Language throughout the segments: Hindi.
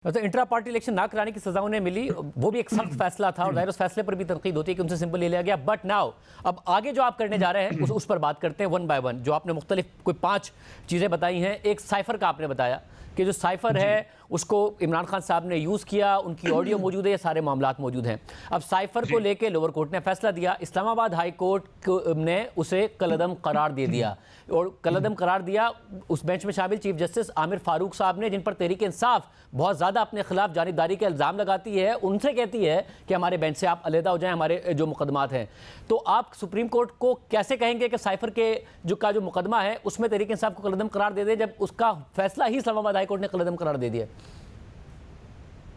मतलब इंट्रा पार्टी इलेक्शन ना कराने की सजा उन्हें मिली, वो भी एक सख्त फैसला था और जाहिर उस फैसले पर भी तनकीद होती है कि उनसे सिंपल ले लिया गया। बट नाउ अब आगे जो आप करने जा रहे हैं उस पर बात करते हैं वन बाय वन। जो आपने मुख्तलिफ कोई 5 चीज़ें बताई हैं, एक साइफर का आपने बताया कि जो साइफर है उसको इमरान खान साहब ने यूज़ किया, उनकी ऑडियो मौजूद है, ये सारे मामलात मौजूद हैं। अब साइफर को लेके लोअर कोर्ट ने फैसला दिया, इस्लामाबाद हाई कोर्ट ने उसे कलअदम करार दे दिया और कलअदम करार दिया। उस बेंच में शामिल चीफ जस्टिस आमिर फारूक साहब ने, जिन पर तहरीक इंसाफ बहुत ज़्यादा अपने खिलाफ जानिबदारी के इल्ज़ाम लगाती है, उनसे कहती है कि हमारे बेंच से आप अलहदा हो जाएं, हमारे जो मुकदमात हैं। तो आप सुप्रीम कोर्ट को कैसे कहेंगे कि साइफर के जो मुकदमा है उसमें तहरीक इंसाफ को कलअदम करार दे दे, जब उसका फैसला ही इस्लामाबाद हाई कोर्ट ने कलअदम करार दे दिया?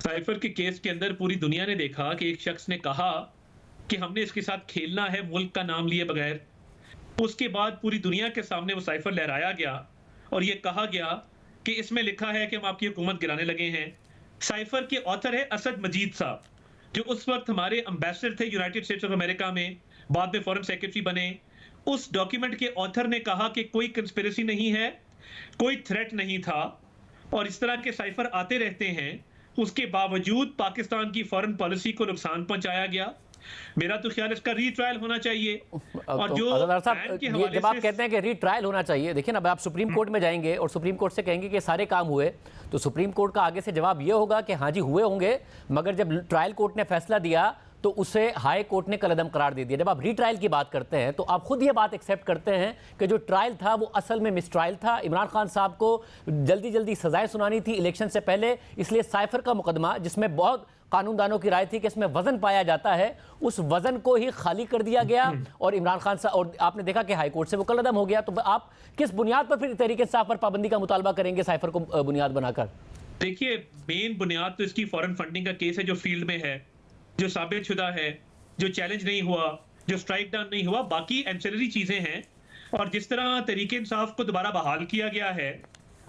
साइफर के केस के अंदर पूरी दुनिया ने देखा कि एक शख्स ने कहा कि हमने इसके साथ खेलना है मुल्क का नाम लिए बगैर। उसके बाद पूरी दुनिया के सामने वो साइफर लहराया गया और ये कहा गया कि इसमें लिखा है कि हम आपकी हुकूमत गिराने लगे हैं। साइफर के ऑथर है असद मजीद साहब, जो उस वक्त हमारे एम्बेसडर थे यूनाइटेड स्टेट्स ऑफ अमेरिका में, बाद में फॉरेन सेक्रेटरी बने। उस डॉक्यूमेंट के ऑथर ने कहा कि कोई कंस्पिरेसी नहीं है, कोई थ्रेट नहीं था और इस तरह के साइफर आते रहते हैं। उसके बावजूद पाकिस्तान की फॉरेन पॉलिसी को नुकसान पहुंचाया गया। मेरा तो ख्याल इसका रीट्रायल होना चाहिए। और तो जो जब आप कहते हैं कि रीट्रायल होना चाहिए, देखिए ना, अब आप सुप्रीम कोर्ट में जाएंगे और सुप्रीम कोर्ट से कहेंगे कि सारे काम हुए, तो सुप्रीम कोर्ट का आगे से जवाब ये होगा कि हाँ जी हुए होंगे, मगर जब ट्रायल कोर्ट ने फैसला दिया तो उसे हाई कोर्ट ने कलअदम करार दे दिया। जब आप रीट्रायल की बात करते हैं तो आप खुद ये बात एक्सेप्ट करते हैं कि जो ट्रायल था वो असल में मिस ट्रायल था। इमरान खान साहब को जल्दी जल्दी सजाएं सुनानी थी इलेक्शन से पहले, इसलिए साइफर का मुकदमा, जिसमें बहुत कानूनदानों की राय थी कि इसमें वजन पाया जाता है, उस वजन को ही खाली कर दिया गया और इमरान खान साहब, और आपने देखा कि हाई कोर्ट से वो कलअदम हो गया। तो आप किस बुनियाद पर फिर तहरीक इंसाफ पर पाबंदी का मुतालबा करेंगे साइफर को बुनियाद बनाकर? देखिए, मेन बुनियाद तो इसकी फॉरेन फंडिंग का केस है, जो फील्ड में है, जो साबित शुदा है, जो चैलेंज नहीं हुआ, जो स्ट्राइक डाउन नहीं हुआ, बाकी एंसेलरी चीजें हैं। और जिस तरह तहरीक इंसाफ को दोबारा बहाल किया गया है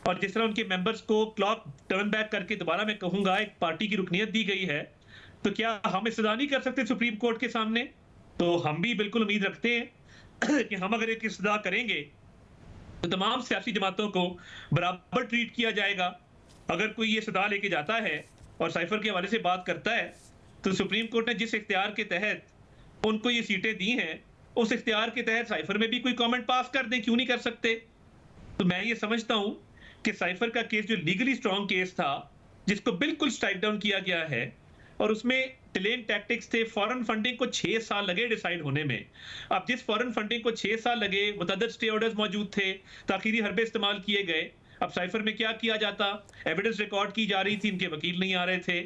और जिस तरह उनके मेंबर्स को क्लॉक टर्न बैक करके दोबारा मैं कहूंगा एक पार्टी की रुकनियत दी गई है, तो क्या हम इस्तदा नहीं कर सकते सुप्रीम कोर्ट के सामने? तो हम भी बिल्कुल उम्मीद रखते हैं कि हम अगर एक इस्तदा करेंगे तो तमाम सियासी जमातों को बराबर ट्रीट किया जाएगा। अगर कोई ये इस्तदा लेके जाता है और साइफर के हवाले से बात करता है, तो सुप्रीम कोर्ट ने जिस इख्तियार के तहत उनको ये सीटें दी हैं, उस इख्तियार के तहत साइफर में भी कोई कमेंट पास कर दें, क्यों नहीं कर सकते? तो मैं ये समझता हूं कि साइफर का केस जो लीगली स्ट्रॉन्ग केस था, जिसको बिल्कुल स्ट्राइक डाउन किया गया है और उसमें डिलेइंग टैक्टिक्स थे, फॉरेन फंडिंग को 6 साल लगे डिसाइड होने में। अब जिस फॉरेन फंडिंग को 6 साल लगे, मुतअद्दिद स्टे ऑर्डर्स मौजूद थे, ताखीरी हरबे इस्तेमाल किए गए। अब साइफर में क्या किया जाता? एविडेंस रिकॉर्ड की जा रही थी, इनके वकील नहीं आ रहे थे।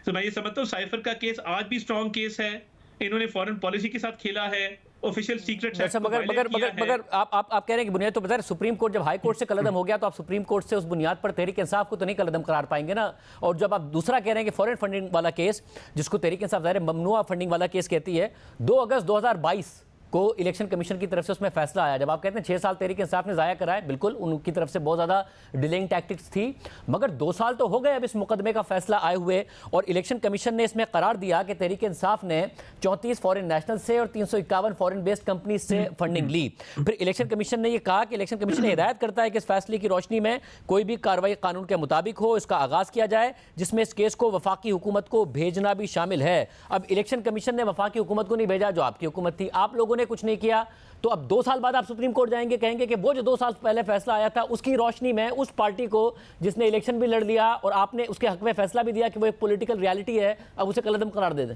तो मैं ये समझता हूँ साइफर का केस आज भी स्ट्रॉन्ग केस है। इन्होंने फॉरेन पॉलिसी के साथ खेला है, ऑफिशियल सीक्रेट अच्छा, मगर आप कह रहे हैं कि बुनियाद तो बता, सुप्रीम कोर्ट जब हाई कोर्ट से कलअदम हो गया तो आप सुप्रीम कोर्ट से उस बुनियाद पर तहरीक इंसाफ को तो नहीं कलअदम करार पाएंगे ना। और जब आप दूसरा कह रहे हैं कि फॉरेन फंडिंग वाला केस, जिसको तहरीक इंसाफ ज़ाहिर ममनुआ फंडिंग वाला केस कहती है, 2 अगस्त 2022 को इलेक्शन कमीशन की तरफ से उसमें फैसला आया। जब आप कहते हैं 6 साल तहरीक इंसाफ ने ज़ाया कराए, बिल्कुल उनकी तरफ से बहुत ज़्यादा डिलेइंग टैक्टिक्स थी, मगर 2 साल तो हो गए अब इस मुकदमे का फैसला आए हुए और इलेक्शन कमीशन ने इसमें करार दिया कि तहरीक इंसाफ ने 34 फॉरेन नेशनल से और 351 फॉरेन बेस्ड कंपनी से फंडिंग ली। फिर इलेक्शन कमीशन ने यह कहा कि इलेक्शन कमीशन हिदायत करता है कि इस फैसले की रोशनी में कोई भी कार्रवाई कानून के मुताबिक हो, इसका आगाज़ किया जाए, जिसमें इस केस को वफाकी हुकूमत को भेजना भी शामिल है। अब इलेक्शन कमीशन ने वफाकी हुकूमत को नहीं भेजा, जो आपकी हुकूमत थी, आप लोगों ने कुछ नहीं किया, तो अब 2 साल बाद आप सुप्रीम कोर्ट जाएंगे, कहेंगे कि वो जो 2 साल पहले फैसला आया था उसकी रोशनी में उस पार्टी को जिसने इलेक्शन भी लड़ लिया और आपने उसके हक में फैसला भी दिया कि वो एक पॉलिटिकल रियलिटी है, अब उसे कलअदम करार दे दें।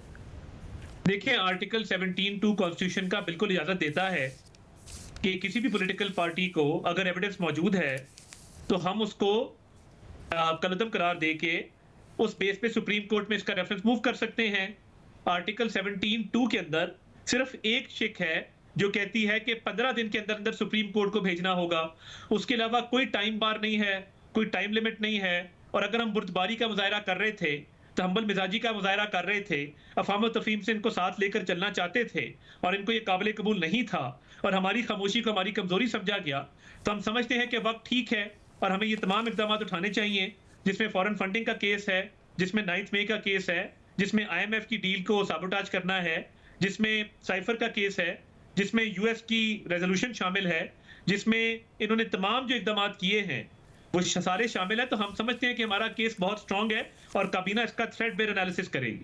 देखिए, आर्टिकल 17(2) कॉन्स्टिट्यूशन का बिल्कुल इजाजत देता है कि किसी भी पॉलिटिकल पार्टी को अगर एविडेंस मौजूद है तो हम उसको कलअदम करार दे के उस बेस पे सुप्रीम कोर्ट में इसका रेफरेंस मूव कर सकते हैं। आर्टिकल 17(2) के अंदर सिर्फ एक शिक है जो कहती है कि 15 दिन के अंदर अंदर सुप्रीम कोर्ट को भेजना होगा। उसके अलावा कोई टाइम बार नहीं है, कोई टाइम लिमिट नहीं है। और अगर हम बुर्दबारी का मुजाहरा कर रहे थे, तहम्मुल मिजाजी का मुजाहरा कर रहे थे, अफाम तफहीम से इनको साथ लेकर चलना चाहते थे और इनको ये काबिल कबूल नहीं था और हमारी खामोशी को हमारी कमजोरी समझा गया, तो हम समझते हैं कि वक्त ठीक है और हमें ये तमाम इकदाम उठाने चाहिए, जिसमें फॉरेन फंडिंग का केस है, जिसमें 9 मई का केस है, जिसमें IMF की डील को साबोटाज करना है, जिसमें साइफर का केस है, जिसमें US की रेजोल्यूशन शामिल है, जिसमें इन्होंने तमाम जो इकदाम किए हैं वो सारे शामिल है, तो हम समझते हैं कि हमारा केस बहुत स्ट्रांग है और काबीना इसका थ्रेड बेयर एनालिसिस करेगी।